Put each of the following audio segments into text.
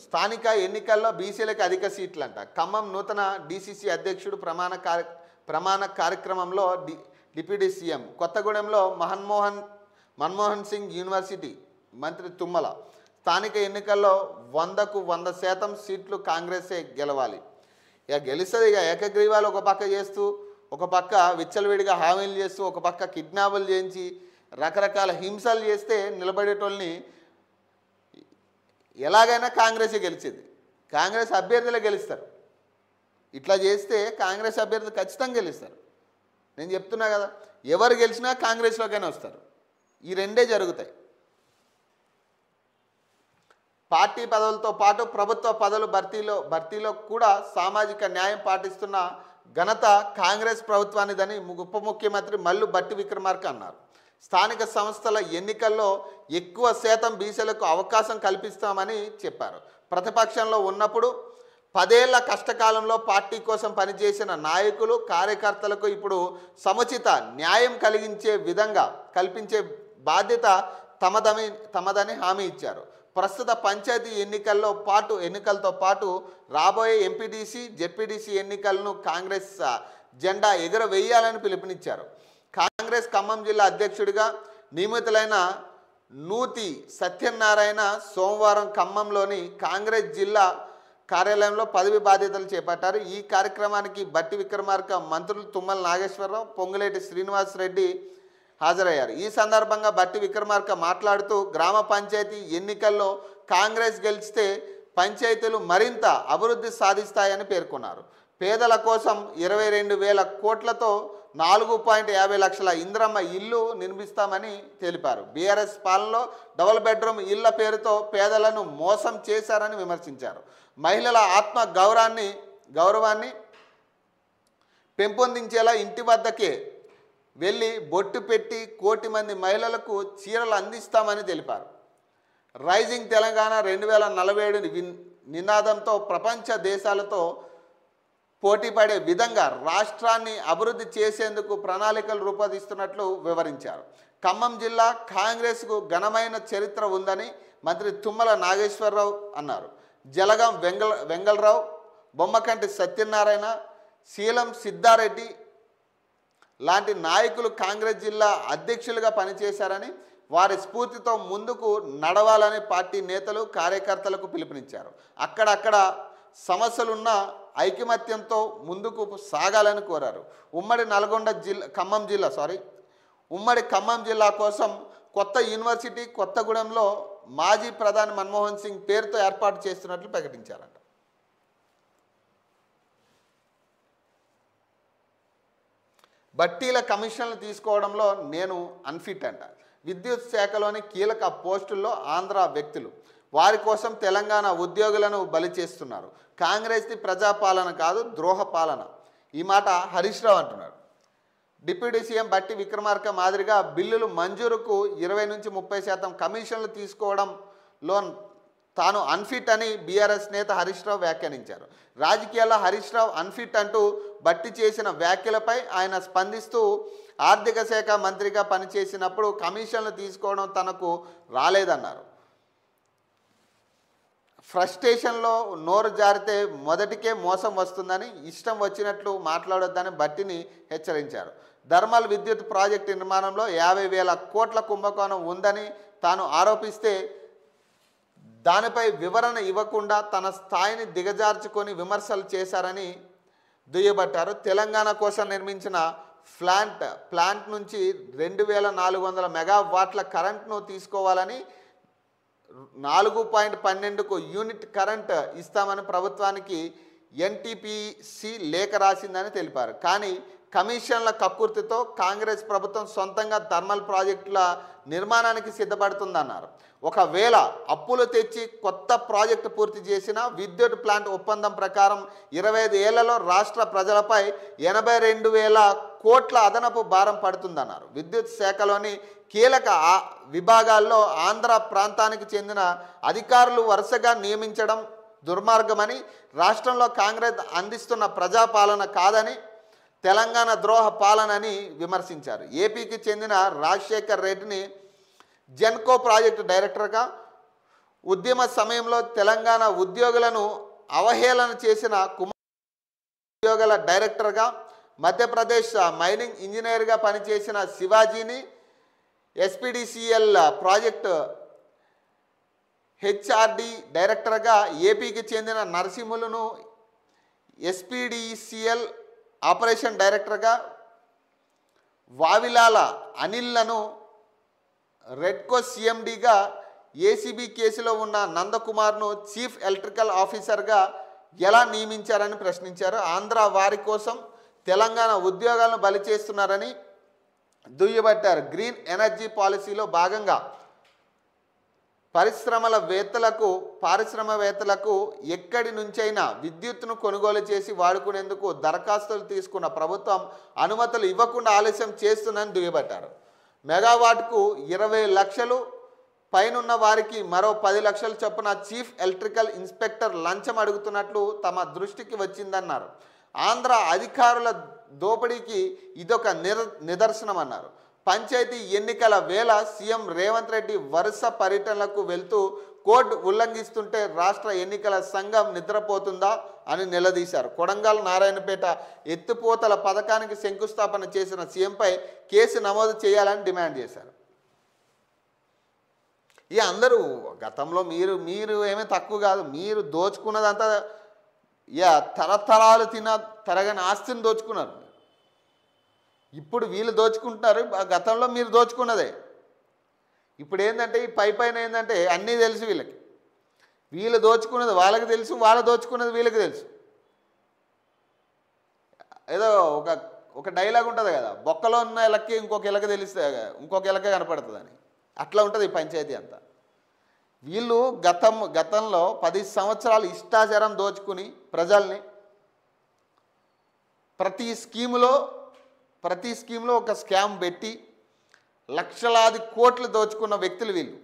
స్థానిక ఎన్నికల్లో బీసీలకు అధిక సీట్లంట. ఖమ్మం నూతన డీసీసీ అధ్యక్షుడు ప్రమాణ కార్యక్రమంలో డిప్యూటీ సీఎం. కొత్తగూడెంలో మన్మోహన్ సింగ్ యూనివర్సిటీ మంత్రి తుమ్మల. స్థానిక ఎన్నికల్లో 100కు 100% సీట్లు కాంగ్రెసే గెలవాలి. ఇక గెలుస్తుంది. ఇక ఏకగ్రీవాలు ఒక పక్క చేస్తూ, ఒక పక్క విచ్చలవిడిగా హామీలు చేస్తూ, ఒక పక్క కిడ్నాపులు చేయించి రకరకాల హింసలు చేస్తే నిలబడేటోళ్ళని ఎలాగైనా కాంగ్రెసే గెలిచేది. కాంగ్రెస్ అభ్యర్థులే గెలుస్తారు. ఇట్లా చేస్తే కాంగ్రెస్ అభ్యర్థులు ఖచ్చితంగా గెలుస్తారు. నేను చెప్తున్నా కదా, ఎవరు గెలిచినా కాంగ్రెస్లోకైనా వస్తారు. ఈ రెండే జరుగుతాయి. పార్టీ పదవులతో పాటు ప్రభుత్వ పదవుల భర్తీలో కూడా సామాజిక న్యాయం పాటిస్తున్న ఘనత కాంగ్రెస్ ప్రభుత్వానిదని ఉప ముఖ్యమంత్రి మల్లు భట్టి విక్రమార్క అన్నారు. స్థానిక సంస్థల ఎన్నికల్లో ఎక్కువ శాతం బీసీలకు అవకాశం కల్పిస్తామని చెప్పారు. ప్రతిపక్షంలో ఉన్నప్పుడు 10 ఏళ్ల కష్టకాలంలో పార్టీ కోసం పనిచేసిన నాయకులు, కార్యకర్తలకు ఇప్పుడు సముచిత న్యాయం కల్పించే బాధ్యత తమదని హామీ ఇచ్చారు. ప్రస్తుత పంచాయతీ ఎన్నికలతో పాటు రాబోయే ఎంపీటీసీ, జెడ్పీటీసీ ఎన్నికలను కాంగ్రెస్ జెండా ఎగురవేయాలని పిలుపునిచ్చారు. కాంగ్రెస్ ఖమ్మం జిల్లా అధ్యక్షుడిగా నియమితులైన నూతి సత్యనారాయణ సోమవారం ఖమ్మంలోని కాంగ్రెస్ జిల్లా కార్యాలయంలో పదవి బాధ్యతలు చేపట్టారు. ఈ కార్యక్రమానికి భట్టి విక్రమార్క, మంత్రులు తుమ్మల నాగేశ్వరరావు, పొంగులేటి శ్రీనివాసరెడ్డి హాజరయ్యారు. ఈ సందర్భంగా భట్టి విక్రమార్క మాట్లాడుతూ గ్రామ పంచాయతీ ఎన్నికల్లో కాంగ్రెస్ గెలిస్తే పంచాయతీలు మరింత అభివృద్ధి సాధిస్తాయని పేర్కొన్నారు. పేదల కోసం 22,000 కోట్లతో 4.50 లక్షల ఇంద్రమ్మ ఇల్లు నిర్మిస్తామని తెలిపారు. బీఆర్ఎస్ పాలనలో డబుల్ బెడ్రూమ్ ఇళ్ల పేరుతో పేదలను మోసం చేశారని విమర్శించారు. మహిళల ఆత్మ గౌరవాన్ని పెంపొందించేలా ఇంటి వద్దకే వెళ్ళి బొట్టు పెట్టి 1 కోటి మంది మహిళలకు చీరలు అందిస్తామని తెలిపారు. రైజింగ్ తెలంగాణ 2047 నినాదంతో ప్రపంచ దేశాలతో పోటీపడే విధంగా రాష్ట్రాన్ని అభివృద్ధి చేసేందుకు ప్రణాళికలు రూపొందిస్తున్నట్లు వివరించారు. ఖమ్మం జిల్లా కాంగ్రెస్కు ఘనమైన చరిత్ర ఉందని మంత్రి తుమ్మల నాగేశ్వరరావు అన్నారు. జలగం వెంగళరావు, బొమ్మకంటి సత్యనారాయణ, శీలం సిద్ధారెడ్డి లాంటి నాయకులు కాంగ్రెస్ జిల్లా అధ్యక్షులుగా పనిచేశారని, వారి స్ఫూర్తితో ముందుకు నడవాలని పార్టీ నేతలు, కార్యకర్తలకు పిలుపునిచ్చారు. అక్కడక్కడ సమస్యలున్న ఐకమత్యంతో ముందుకు సాగాలని కోరారు. ఉమ్మడి ఖమ్మం జిల్లా కోసం కొత్త యూనివర్సిటీ కొత్తగూడెంలో మాజీ ప్రధాని మన్మోహన్ సింగ్ పేరుతో ఏర్పాటు చేస్తున్నట్లు ప్రకటించారట. బట్టీల కమిషన్లు తీసుకోవడంలో నేను అన్ఫిట్ అంట. విద్యుత్ శాఖలోని కీలక పోస్టుల్లో ఆంధ్ర వ్యక్తులు, వారి కోసం తెలంగాణ ఉద్యోగులను బలి చేస్తున్నారు. కాంగ్రెస్ది ప్రజాపాలన కాదు, ద్రోహ పాలన. ఈ మాట హరీష్ రావు అంటున్నాడు. డిప్యూటీ సీఎం భట్టి విక్రమార్క మాదిరిగా బిల్లులు మంజూరుకు 20 నుంచి 30% కమిషన్లు తీసుకోవడంలో తాను అన్ఫిట్ అని బీఆర్ఎస్ నేత హరీష్ రావు వ్యాఖ్యానించారు. రాజకీయాల్లో హరీష్ రావు అన్ఫిట్ అంటూ భట్టి చేసిన వ్యాఖ్యలపై ఆయన స్పందిస్తూ, ఆర్థిక శాఖ మంత్రిగా పనిచేసినప్పుడు కమిషన్లు తీసుకోవడం తనకు రాలేదన్నారు. ఫ్రస్ట్రేషన్లో నోరు జారితే మొదటికే మోసం వస్తుందని, ఇష్టం వచ్చినట్లు మాట్లాడొద్దని భట్టిని హెచ్చరించారు. థర్మల్ విద్యుత్ ప్రాజెక్టు నిర్మాణంలో 50,000 కోట్ల కుంభకోణం ఉందని తాను ఆరోపిస్తే దానిపై వివరణ ఇవ్వకుండా తన స్థాయిని దిగజార్చుకొని విమర్శలు చేశారని దుయ్యబట్టారు. తెలంగాణ కోసం నిర్మించిన ప్లాంట్ నుంచి 2,400 మెగావాట్ల కరెంట్ను తీసుకోవాలని 4.12కు యూనిట్ కరెంట్ ఇస్తామని ప్రభుత్వానికి ఎన్టీపీసీ లేఖ రాసిందని తెలిపారు. కానీ కమిషన్ల కక్కుర్తితో కాంగ్రెస్ ప్రభుత్వం సొంతంగా థర్మల్ ప్రాజెక్టుల నిర్మాణానికి సిద్ధపడుతుందన్నారు. ఒకవేళ అప్పులు తెచ్చి కొత్త ప్రాజెక్టు పూర్తి చేసిన విద్యుత్ ప్లాంట్ ఒప్పందం ప్రకారం 25 ఏళ్లలో రాష్ట్ర ప్రజలపై 82,000 కోట్ల అదనపు భారం పడుతుందన్నారు. విద్యుత్ శాఖలోని కీలక విభాగాల్లో ఆంధ్ర ప్రాంతానికి చెందిన అధికారులు వరుసగా నియమించడం దుర్మార్గమని, రాష్ట్రంలో కాంగ్రెస్ అందిస్తున్న ప్రజాపాలన కాదని, తెలంగాణ ద్రోహ పాలనని విమర్శించారు. ఏపీకి చెందిన రాజశేఖర్ రెడ్డిని జెన్కో ప్రాజెక్టు డైరెక్టర్గా, ఉద్యమ సమయంలో తెలంగాణ ఉద్యోగులను అవహేళన చేసిన కుమార్ ఉద్యోగుల డైరెక్టర్గా, మధ్యప్రదేశ్ మైనింగ్ ఇంజనీర్గా పనిచేసిన శివాజీని ఎస్పీడీసీఎల్ ప్రాజెక్టు హెచ్ఆర్డి డైరెక్టర్గా, ఏపీకి చెందిన నరసింహులను ఎస్పీడీసీఎల్ ఆపరేషన్ డైరెక్టర్గా, వావిలాల అనిల్లను రెడ్కో సీఎండీగా, ఏసీబీ కేసులో ఉన్న నందకుమార్ను చీఫ్ ఎలక్ట్రికల్ ఆఫీసర్గా ఎలా నియమించారని ప్రశ్నించారు. ఆంధ్ర వారి కోసం తెలంగాణ ఉద్యోగాలను బలి చేస్తున్నారని దుయ్యబట్టారు. గ్రీన్ ఎనర్జీ పాలసీలో భాగంగా పారిశ్రామికవేత్తలకు ఎక్కడి నుంచైనా విద్యుత్తును కొనుగోలు చేసి వాడుకునేందుకు దరఖాస్తులు తీసుకున్న ప్రభుత్వం అనుమతులు ఇవ్వకుండా ఆలస్యం చేస్తుందని దుయ్యబట్టారు. మెగావాట్కు 20 లక్షలు పైనున్న వారికి మరో 10 లక్షల చొప్పున చీఫ్ ఎలక్ట్రికల్ ఇన్స్పెక్టర్ లంచం అడుగుతున్నట్లు తమ దృష్టికి వచ్చిందన్నారు. ఆంధ్ర అధికారుల దోపిడీకి ఇదొక నిదర్శనమన్నారు. పంచాయతీ ఎన్నికల వేళ సీఎం రేవంత్ రెడ్డి వరుస పర్యటనలకు వెళ్తూ కోడ్ ఉల్లంఘిస్తుంటే రాష్ట్ర ఎన్నికల సంఘం నిద్రపోతుందా అని నిలదీశారు. కొడంగల్ నారాయణపేట ఎత్తిపోతల పథకానికి శంకుస్థాపన చేసిన సీఎంపై కేసు నమోదు చేయాలని డిమాండ్ చేశారు. ఇక అందరూ గతంలో మీరు ఏమీ తక్కువ కాదు, మీరు దోచుకున్నదంతా తరతరాలు తరగని ఆస్తిని దోచుకున్నారు. ఇప్పుడు వీళ్ళు దోచుకుంటున్నారు, గతంలో మీరు దోచుకున్నదే. ఇప్పుడు ఏంటంటే ఈ పైన ఏంటంటే అన్నీ తెలుసు వీళ్ళకి. వీళ్ళు దోచుకున్నది వాళ్ళకి తెలుసు, వాళ్ళు దోచుకున్నది వీళ్ళకి తెలుసు. ఏదో ఒక డైలాగ్ ఉంటుంది కదా, బొక్కలో ఉన్న ఎలక్కి ఇంకొక ఎలక తెలిస్తే ఇంకొక ఎలక కనపడుతుందని. అట్లా ఉంటుంది ఈ పంచాయతీ అంతా. వీళ్ళు గతంలో 10 సంవత్సరాలు ఇష్టాచారం దోచుకుని ప్రజల్ని ప్రతి స్కీములో ఒక స్కామ్ పెట్టి లక్షలాది కోట్లు దోచుకున్న వ్యక్తులు వీళ్ళు.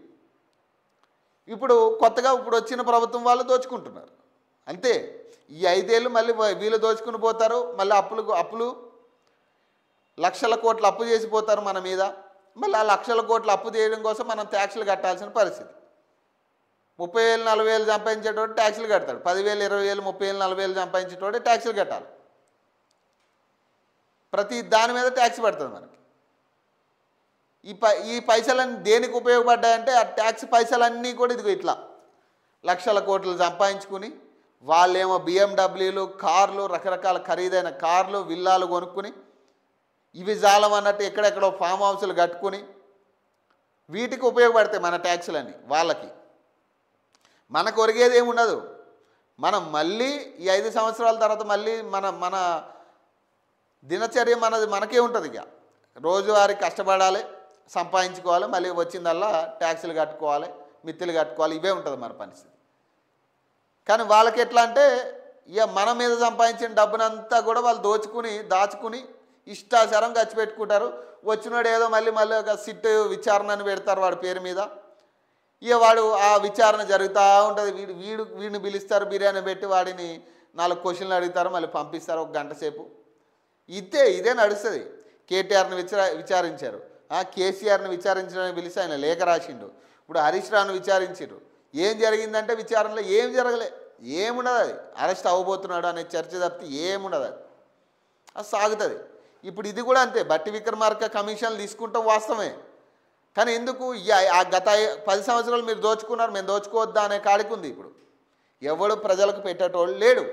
ఇప్పుడు వచ్చిన ప్రభుత్వం వాళ్ళు దోచుకుంటున్నారు అంతే. ఈ 5 ఏళ్ళు మళ్ళీ వీళ్ళు దోచుకుని పోతారు. మళ్ళీ అప్పులు లక్షల కోట్లు అప్పు చేసిపోతారు మన మీద. మళ్ళీ ఆ లక్షల కోట్లు అప్పు చేయడం కోసం మనం ట్యాక్సులు కట్టాల్సిన పరిస్థితి. 30,000 40,000 సంపాదించేటోడు ట్యాక్సులు కడతాడు. 10,000 20,000 30,000 40,000 సంపాదించేటోడే ట్యాక్సులు కట్టాలి. ప్రతి దాని మీద ట్యాక్స్ పడుతుంది మనకి. ఈ పైసలన్నీ దేనికి ఉపయోగపడ్డాయంటే ఆ ట్యాక్స్ పైసలన్నీ కూడా ఇదిగో ఇట్లా లక్షల కోట్లు సంపాదించుకుని వాళ్ళేమో బిఎండబ్ల్యూలు, కార్లు, రకరకాల ఖరీదైన కార్లు, విల్లాలు కొనుక్కుని ఇవి జాలం అన్నట్టు ఎక్కడెక్కడో ఫామ్ హౌస్లు కట్టుకుని వీటికి ఉపయోగపడతాయి మన ట్యాక్సులన్నీ వాళ్ళకి. మనకు ఒరిగేది ఏమి ఉండదు. మనం మళ్ళీ ఈ 5 సంవత్సరాల తర్వాత మళ్ళీ మన దినచర్య మనకే ఉంటుంది. ఇక రోజువారీ కష్టపడాలి, సంపాదించుకోవాలి, మళ్ళీ వచ్చిందల్లా ట్యాక్సులు కట్టుకోవాలి, మిత్తులు కట్టుకోవాలి, ఇవే ఉంటుంది మన పరిస్థితి. కానీ వాళ్ళకి ఎట్లా అంటే ఇక మన మీద సంపాదించిన డబ్బునంతా కూడా వాళ్ళు దాచుకుని ఇష్టాచారం ఖర్చు పెట్టుకుంటారు. వచ్చినాడు ఏదో మళ్ళీ ఒక సిట్ విచారణను పెడతారు వాడి పేరు మీద. ఇక వాడు ఆ విచారణ జరుగుతూ ఉంటుంది. వీడిని పిలుస్తారు, బిర్యానీ పెట్టి వాడిని 4 క్వశ్చన్లు అడుగుతారు, మళ్ళీ పంపిస్తారు 1 గంట సేపు. ఇదే నడుస్తుంది. కేటీఆర్ని విచారించారు, కేసీఆర్ని విచారించడానికి పిలిచి ఆయన లేఖ రాసిండు. ఇప్పుడు హరీష్ రావును విచారించారు. ఏం జరిగిందంటే విచారణలో ఏం జరగలే, ఏముండదు. అది అరెస్ట్ అవ్వబోతున్నాడు అనే చర్చ తప్పితే ఏముండదు. అది సాగుతుంది. ఇప్పుడు ఇది కూడా అంతే. బట్టి విక్రమార్క కమిషన్లు తీసుకుంటాం వాస్తవమే, కానీ ఎందుకు ఆ గత 10 సంవత్సరాలు మీరు దోచుకున్నారు, మేము దోచుకోవద్దా అనే కాడికి ఉంది. ఇప్పుడు ఎవడు ప్రజలకు పెట్టేటోళ్ళు లేడు.